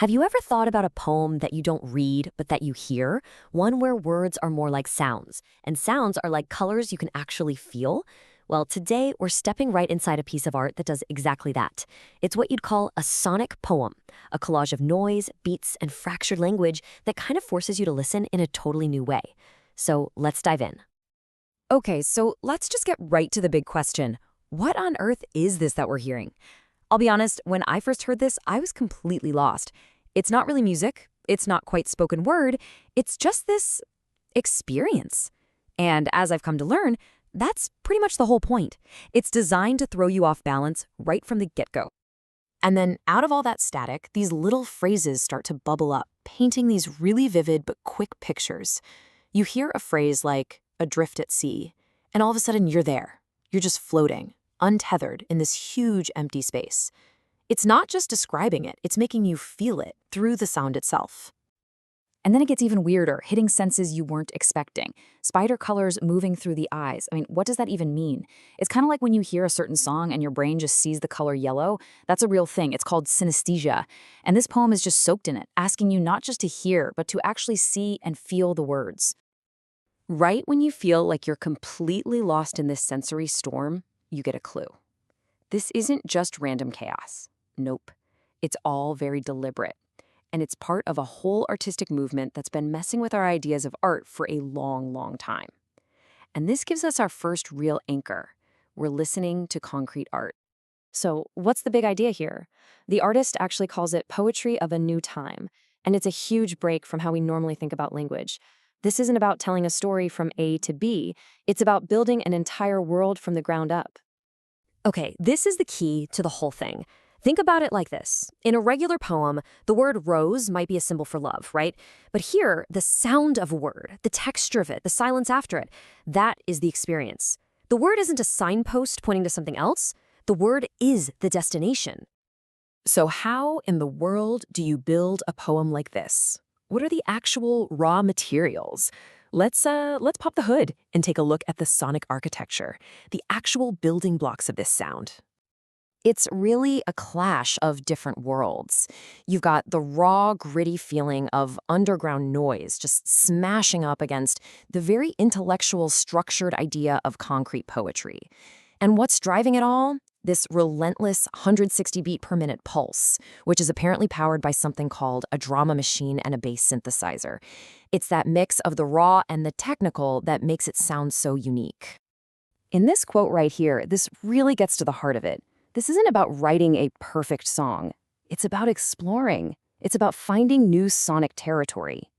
Have you ever thought about a poem that you don't read, but that you hear? One where words are more like sounds, and sounds are like colors you can actually feel? Well, today we're stepping right inside a piece of art that does exactly that. It's what you'd call a sonic poem, a collage of noise, beats, and fractured language that kind of forces you to listen in a totally new way. So let's dive in. Okay, so let's just get right to the big question. What on earth is this that we're hearing? I'll be honest, when I first heard this, I was completely lost. It's not really music. It's not quite spoken word. It's just this experience. And as I've come to learn, that's pretty much the whole point. It's designed to throw you off balance right from the get-go. And then out of all that static, these little phrases start to bubble up, painting these really vivid but quick pictures. You hear a phrase like, adrift at sea, and all of a sudden you're there. You're just floating, untethered in this huge empty space. It's not just describing it, it's making you feel it through the sound itself. And then it gets even weirder, hitting senses you weren't expecting. Spider colors moving through the eyes. I mean, what does that even mean? It's kind of like when you hear a certain song and your brain just sees the color yellow. That's a real thing. It's called synesthesia. And this poem is just soaked in it, asking you not just to hear, but to actually see and feel the words. Right when you feel like you're completely lost in this sensory storm, you get a clue. This isn't just random chaos. Nope. It's all very deliberate. And it's part of a whole artistic movement that's been messing with our ideas of art for a long, long time. And this gives us our first real anchor. We're listening to concrete art. So what's the big idea here? The artist actually calls it poetry of a new time. And it's a huge break from how we normally think about language. This isn't about telling a story from A to B. It's about building an entire world from the ground up. Okay, this is the key to the whole thing. Think about it like this. In a regular poem, the word rose might be a symbol for love, right? But here, the sound of a word, the texture of it, the silence after it, that is the experience. The word isn't a signpost pointing to something else. The word is the destination. So how in the world do you build a poem like this? What are the actual raw materials? Let's pop the hood and take a look at the sonic architecture, the actual building blocks of this sound. It's really a clash of different worlds. You've got the raw, gritty feeling of underground noise just smashing up against the very intellectual, structured idea of concrete poetry. And what's driving it all? This relentless 160 beat per minute pulse, which is apparently powered by something called a drama machine and a bass synthesizer. It's that mix of the raw and the technical that makes it sound so unique. In this quote right here, this really gets to the heart of it. This isn't about writing a perfect song. It's about exploring. It's about finding new sonic territory.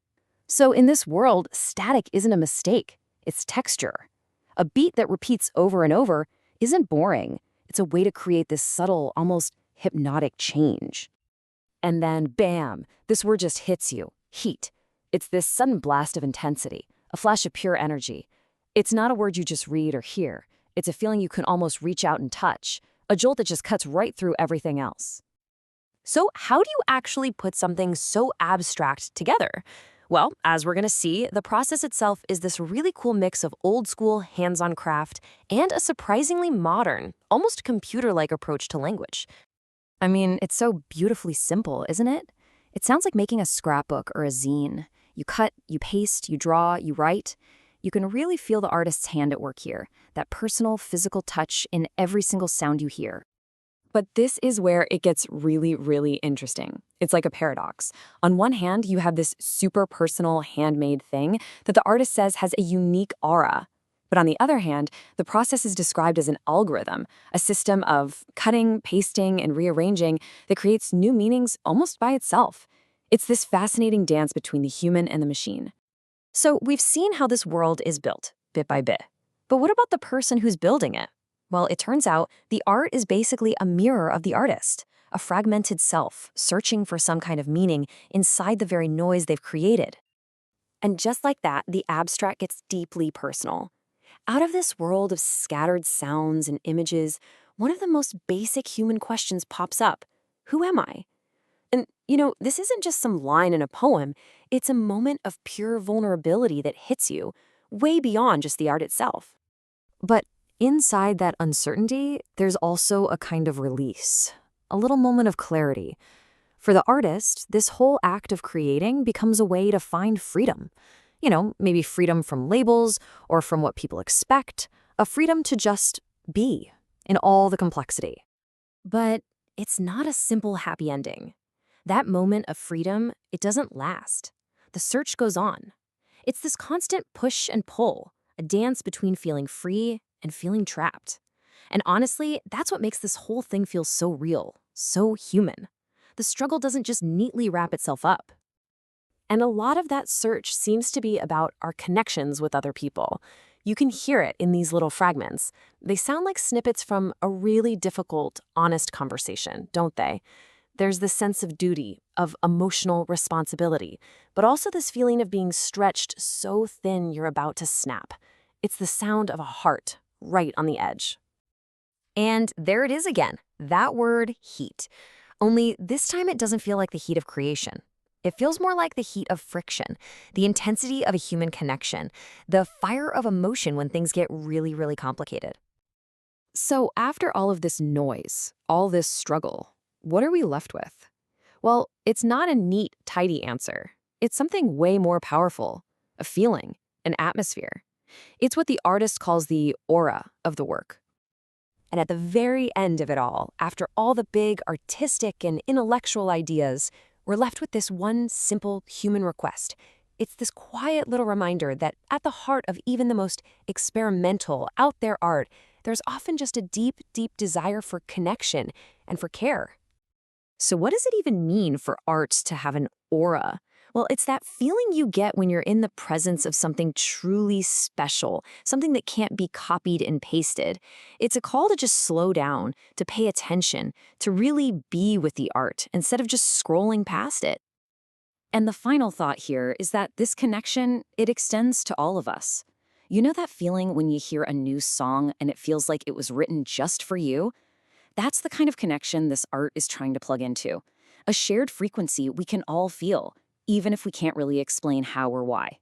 So in this world, static isn't a mistake. It's texture. A beat that repeats over and over isn't boring. It's a way to create this subtle, almost hypnotic change. And then, bam, this word just hits you. Heat. It's this sudden blast of intensity, a flash of pure energy. It's not a word you just read or hear. It's a feeling you can almost reach out and touch. A jolt that just cuts right through everything else. So how do you actually put something so abstract together? Well, as we're going to see, the process itself is this really cool mix of old-school hands-on craft and a surprisingly modern, almost computer-like approach to language. I mean, it's so beautifully simple, isn't it? It sounds like making a scrapbook or a zine. You cut, you paste, you draw, you write. You can really feel the artist's hand at work here, that personal, physical touch in every single sound you hear. But this is where it gets really, really interesting. It's like a paradox. On one hand, you have this super personal, handmade thing that the artist says has a unique aura. But on the other hand, the process is described as an algorithm, a system of cutting, pasting, and rearranging that creates new meanings almost by itself. It's this fascinating dance between the human and the machine. So we've seen how this world is built, bit by bit. But what about the person who's building it? Well, it turns out the art is basically a mirror of the artist, a fragmented self searching for some kind of meaning inside the very noise they've created. And just like that, the abstract gets deeply personal. Out of this world of scattered sounds and images, one of the most basic human questions pops up. Who am I? And, this isn't just some line in a poem. It's a moment of pure vulnerability that hits you, way beyond just the art itself. But inside that uncertainty, there's also a kind of release, a little moment of clarity. For the artist, this whole act of creating becomes a way to find freedom. Maybe freedom from labels or from what people expect, a freedom to just be in all the complexity. But it's not a simple happy ending. That moment of freedom, it doesn't last. The search goes on. It's this constant push and pull, a dance between feeling free and feeling trapped. And honestly, that's what makes this whole thing feel so real, so human. The struggle doesn't just neatly wrap itself up. And a lot of that search seems to be about our connections with other people. You can hear it in these little fragments. They sound like snippets from a really difficult, honest conversation, don't they? There's this sense of duty, of emotional responsibility, but also this feeling of being stretched so thin you're about to snap. It's the sound of a heart right on the edge. And there it is again, that word heat. Only this time it doesn't feel like the heat of creation. It feels more like the heat of friction, the intensity of a human connection, the fire of emotion when things get really, really complicated. So after all of this noise, all this struggle, what are we left with? Well, it's not a neat, tidy answer. It's something way more powerful, a feeling, an atmosphere. It's what the artist calls the aura of the work. And at the very end of it all, after all the big artistic and intellectual ideas, we're left with this one simple human request. It's this quiet little reminder that at the heart of even the most experimental, out there art, there's often just a deep, deep desire for connection and for care. So what does it even mean for art to have an aura? Well, it's that feeling you get when you're in the presence of something truly special, something that can't be copied and pasted. It's a call to just slow down, to pay attention, to really be with the art instead of just scrolling past it. And the final thought here is that this connection, it extends to all of us. You know that feeling when you hear a new song and it feels like it was written just for you? That's the kind of connection this art is trying to plug into. A shared frequency we can all feel, even if we can't really explain how or why.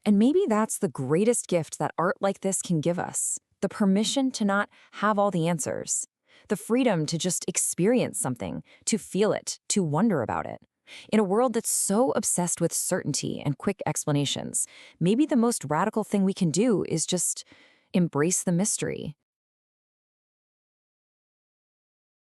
And maybe that's the greatest gift that art like this can give us, the permission to not have all the answers, the freedom to just experience something, to feel it, to wonder about it. In a world that's so obsessed with certainty and quick explanations, maybe the most radical thing we can do is just embrace the mystery,